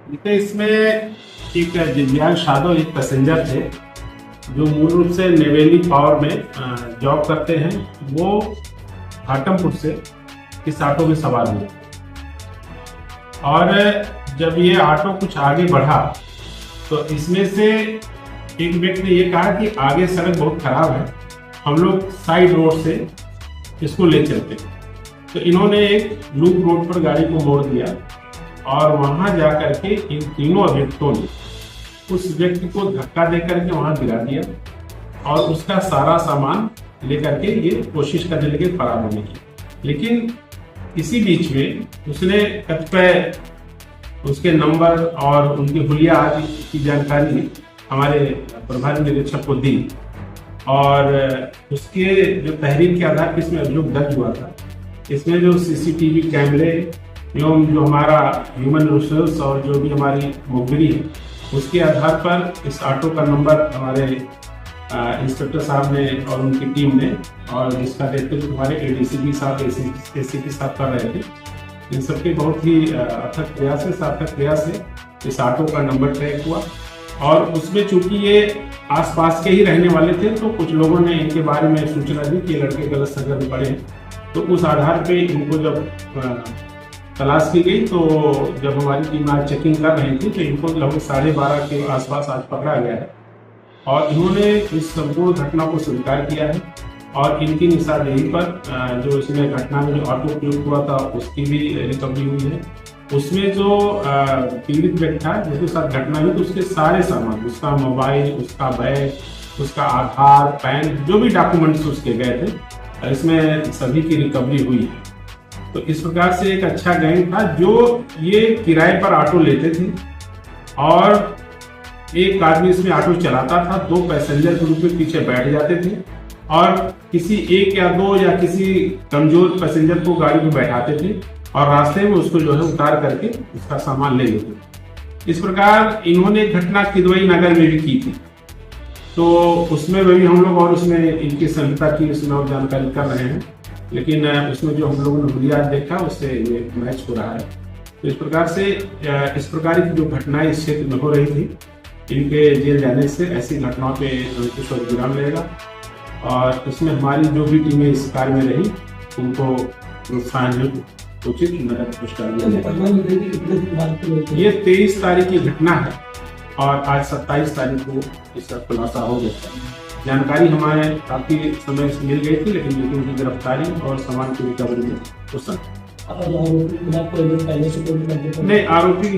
देखिए, इसमें एक दिव्यांग यादव एक पैसेंजर थे जो मूल रूप से नेवेली पावर में जॉब करते हैं। वो घाटमपुर से इस ऑटो में सवार हुए और जब ये ऑटो कुछ आगे बढ़ा तो इसमें से एक व्यक्ति ने ये कहा कि आगे सड़क बहुत खराब है, हम लोग साइड रोड से इसको ले चलते। तो इन्होंने एक लूप रोड पर गाड़ी को मोड़ दिया और वहां जाकर के इन तीनों अभियुक्तों ने उस व्यक्ति को धक्का देकर के वहां गिरा दिया और उसका सारा सामान लेकर के ये कोशिश करने लगे फरार होने की। लेकिन इसी बीच में उसने कतिपय उसके नंबर और उनकी हुलिया आदि की जानकारी हमारे प्रभारी निरीक्षक को दी और उसके जो तहरीर के आधार पर इसमें अभियोग दर्ज हुआ था। इसमें जो सीसीटीवी कैमरे एवं जो हमारा ह्यूमन रिसोर्स और जो भी हमारी मुखबिरी है उसके आधार पर इस ऑटो का नंबर हमारे इंस्पेक्टर साहब ने और उनकी टीम ने और जिसका नेतृत्व हमारे एडीसीपी साहब एसीपी साहब कर रहे थे, इन सबके बहुत ही अथक प्रयास से इस ऑटो का नंबर ट्रैक हुआ। और उसमें चूंकि ये आसपास के ही रहने वाले थे तो कुछ लोगों ने इनके बारे में सूचना दी कि लड़के गलत संगत में पड़े हैं। तो उस आधार पे इनको जब तलाश की गई तो जब हमारी टीम आज चेकिंग कर रही थी तो इनको लगभग 12:30 के आसपास आज पकड़ा गया है और इन्होंने इस संपूर्ण घटना को स्वीकार किया है और इनकी निशानदेही पर जो इसमें घटना में जो ऑटो प्रयोग हुआ था उसकी भी रिकवरी हुई है। उसमें जो पीड़ित व्यक्ति था जिसके साथ घटना हुई तो उसके सारे सामान, उसका मोबाइल, उसका बैग, उसका आधार, पैन, जो भी डॉक्यूमेंट्स उसके गए थे, इसमें सभी की रिकवरी हुई है। तो इस प्रकार से एक अच्छा गैंग था जो ये किराए पर ऑटो लेते थे और एक आदमी इसमें ऑटो चलाता था, 2 पैसेंजर के रूप में पीछे बैठ जाते थे और किसी एक या दो या किसी कमजोर पैसेंजर को गाड़ी में बैठाते थे और रास्ते में उसको जो है उतार करके उसका सामान ले लेते। इस प्रकार इन्होंने घटना किदवई नगर में भी की थी। तो उसमें भी हम लोग और उसमें इनकी संहिता की उसमें और जानकारी कर रहे हैं, लेकिन उसमें जो हम लोगों ने हुलिया देखा उससे ये मैच हो रहा है। तो इस प्रकार की जो घटनाएं इस क्षेत्र में हो रही थी, इनके जेल जाने से ऐसी घटनाओं पे कुछ और विराम रहेगा और इसमें हमारी जो भी टीमें इस कार्य में रही उनको प्रोत्साहन उचित नगद पुरस्कार दिया जाएगा। ये 23 तारीख की घटना है और आज 27 तारीख को इसका खुलासा हो गया। जानकारी हमारे काफी समय से मिल गई थी लेकिन उनकी गिरफ्तारी और सामान की रिकवरी में उस समय नहीं, आरोपी